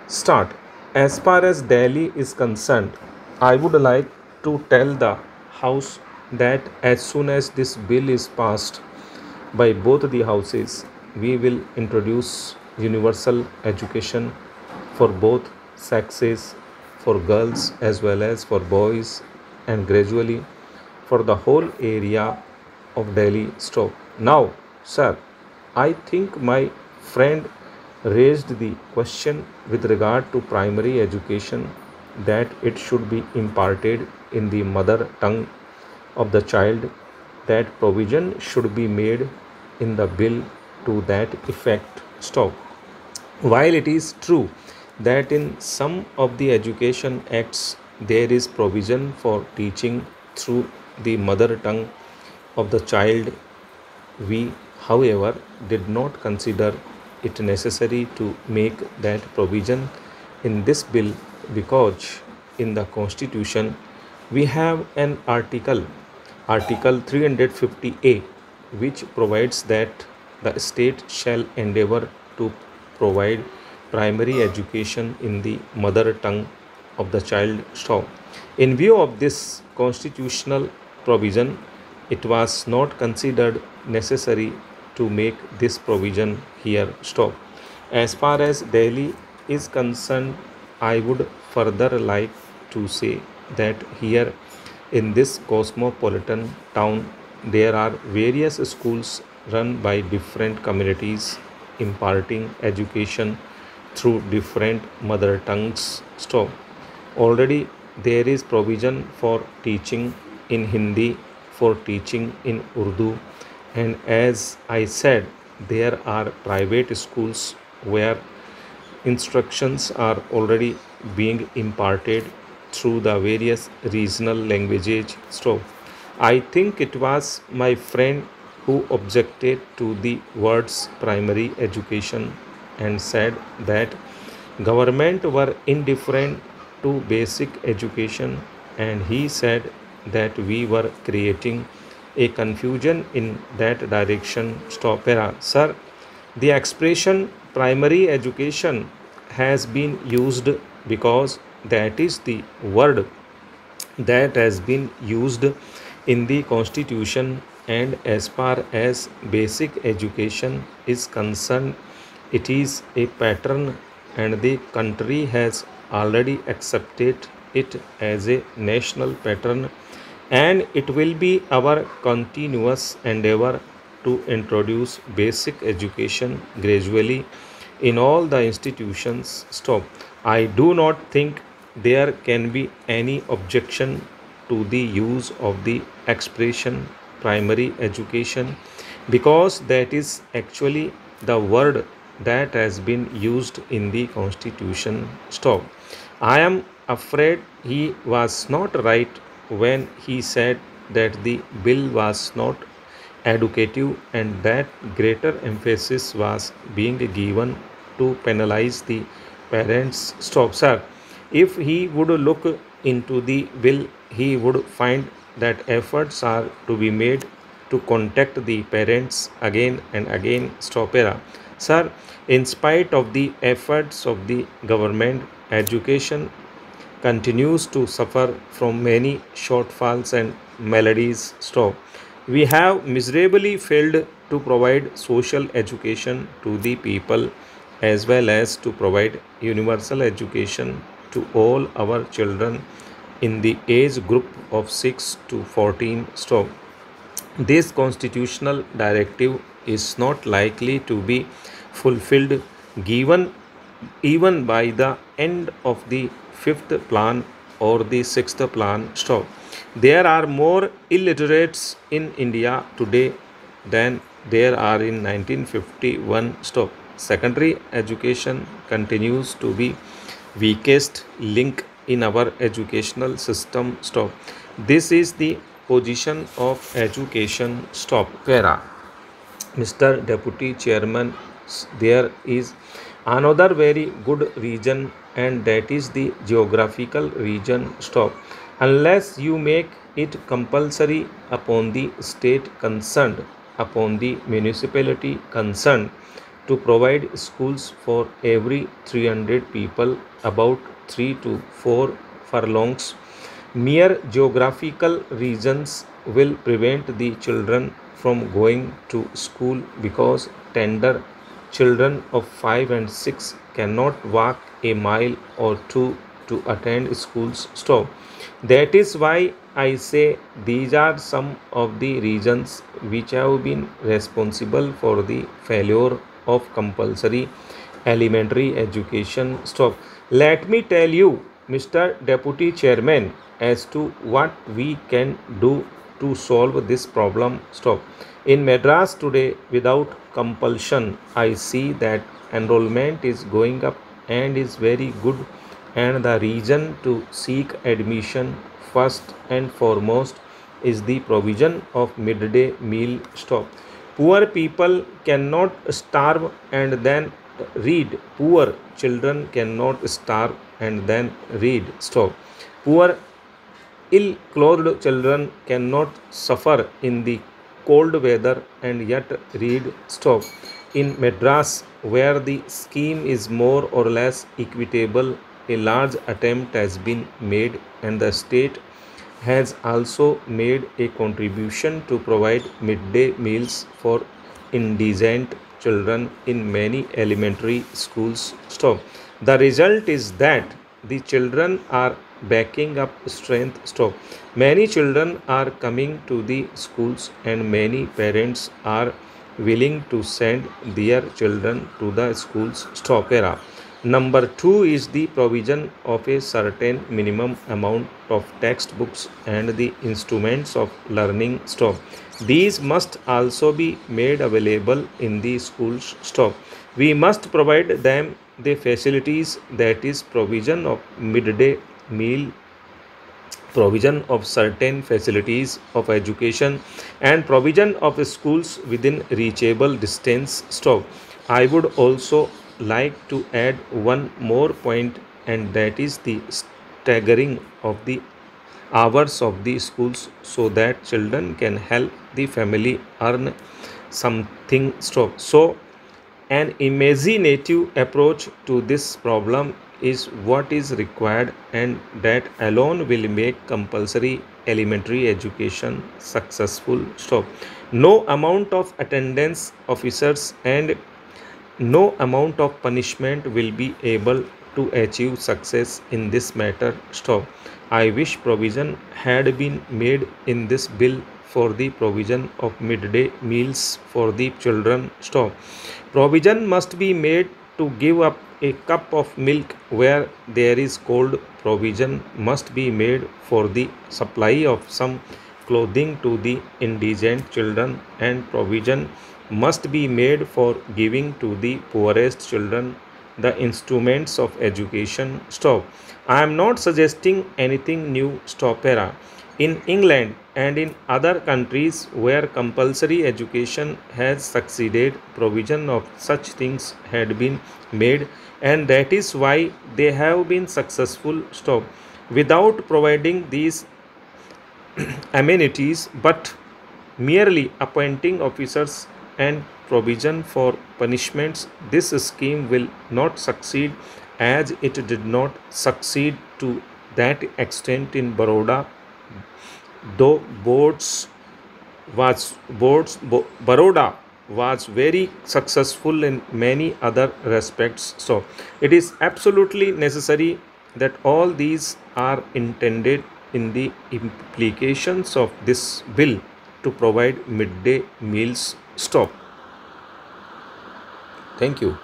Start. As far as Delhi is concerned, I would like to tell the House that as soon as this bill is passed by both the houses, we will introduce universal education for both sexes, for girls as well as for boys, and gradually for the whole area of Delhi stop. Now, sir, I think my friend raised the question with regard to primary education that it should be imparted in the mother tongue of the child, that provision should be made in the bill to that effect. Stop. While it is true that in some of the education acts there is provision for teaching through the mother tongue of the child, we, however, did not consider it necessary to make that provision in this bill because in the Constitution we have an Article 350A, which provides that the state shall endeavor to provide primary education in the mother tongue of the child. So, in view of this constitutional provision, it was not considered necessary to make this provision here. Stop. As far as Delhi is concerned, I would further like to say that here in this cosmopolitan town, there are various schools run by different communities imparting education through different mother tongues. Stop. Already there is provision for teaching in Hindi, for teaching in Urdu, and as I said, there are private schools where instructions are already being imparted through the various regional languages. So, I think it was my friend who objected to the words primary education and said that government were indifferent to basic education, and he said that we were creating a confusion in that direction. Stop. Sir, the expression primary education has been used because that is the word that has been used in the constitution, and as far as basic education is concerned, it is a pattern and the country has already accepted it as a national pattern, and it will be our continuous endeavor to introduce basic education gradually in all the institutions. Stop. I do not think there can be any objection to the use of the expression primary education because that is actually the word that has been used in the constitution. Stop. I am afraid he was not right when he said that the bill was not educative and that greater emphasis was being given to penalize the parents. Stop, sir. If he would look into the bill, he would find that efforts are to be made to contact the parents again and again. Stop. Sir, in spite of the efforts of the government, education continues to suffer from many shortfalls and maladies. Stop. We have miserably failed to provide social education to the people as well as to provide universal education to all our children in the age group of 6 to 14. Stop. This constitutional directive is not likely to be fulfilled given even by the end of the fifth plan or the sixth plan. Stop. There are more illiterates in India today than there are in 1951. Stop. Secondary education continues to be weakest link in our educational system. Stop. This is the position of education. Stop. Para. Mr. Deputy Chairman, there is another very good region, and that is the geographical region. Stop. Unless you make it compulsory upon the state concerned, upon the municipality concerned, to provide schools for every 300 people, about 3 to 4 furlongs. Mere geographical reasons will prevent the children from going to school because tender children of 5 and 6 cannot walk a mile or two to attend schools. Stop. That is why I say these are some of the reasons which have been responsible for the failure of compulsory elementary education. Stop. Let me tell you, Mr. Deputy Chairman, as to what we can do to solve this problem. Stop. In Madras today, without compulsion, I see that enrollment is going up and is very good, and the reason to seek admission first and foremost is the provision of midday meal. Stop. Poor people cannot starve and then read. Poor children cannot starve and then read. Stop. Poor ill clothed children cannot suffer in the cold weather and yet read. Stop. In Madras, where the scheme is more or less equitable, a large attempt has been made, and the state has also made a contribution to provide midday meals for indigent children in many elementary schools. Stop. The result is that the children are backing up strength. Stop. Many children are coming to the schools, and many parents are willing to send their children to the schools. Stop. Era. Number two is the provision of a certain minimum amount of textbooks and the instruments of learning. Stop. These must also be made available in the schools. Stop. We must provide them the facilities, that is provision of midday meal, provision of certain facilities of education, and provision of schools within reachable distance. Stop. I would also like to add one more point, and that is the staggering of the hours of the schools so that children can help the family earn something. Stop. So an imaginative approach to this problem is what is required, and that alone will make compulsory elementary education successful. Stop. No amount of attendance officers and no amount of punishment will be able to achieve success in this matter. Stop. I wish provision had been made in this bill for the provision of midday meals for the children. Stop. Provision must be made to give up a cup of milk where there is cold. Provision must be made for the supply of some clothing to the indigent children, and provision must be made for giving to the poorest children the instruments of education. Stop. I am not suggesting anything new. Stop. Era. In England and in other countries where compulsory education has succeeded, provision of such things had been made, and that is why they have been successful. Stop. Without providing these amenities but merely appointing officers and provision for punishments, this scheme will not succeed, as it did not succeed to that extent in Baroda, though Baroda was very successful in many other respects. So it is absolutely necessary that all these are intended in the implications of this bill to provide midday meals. Stop. Thank you.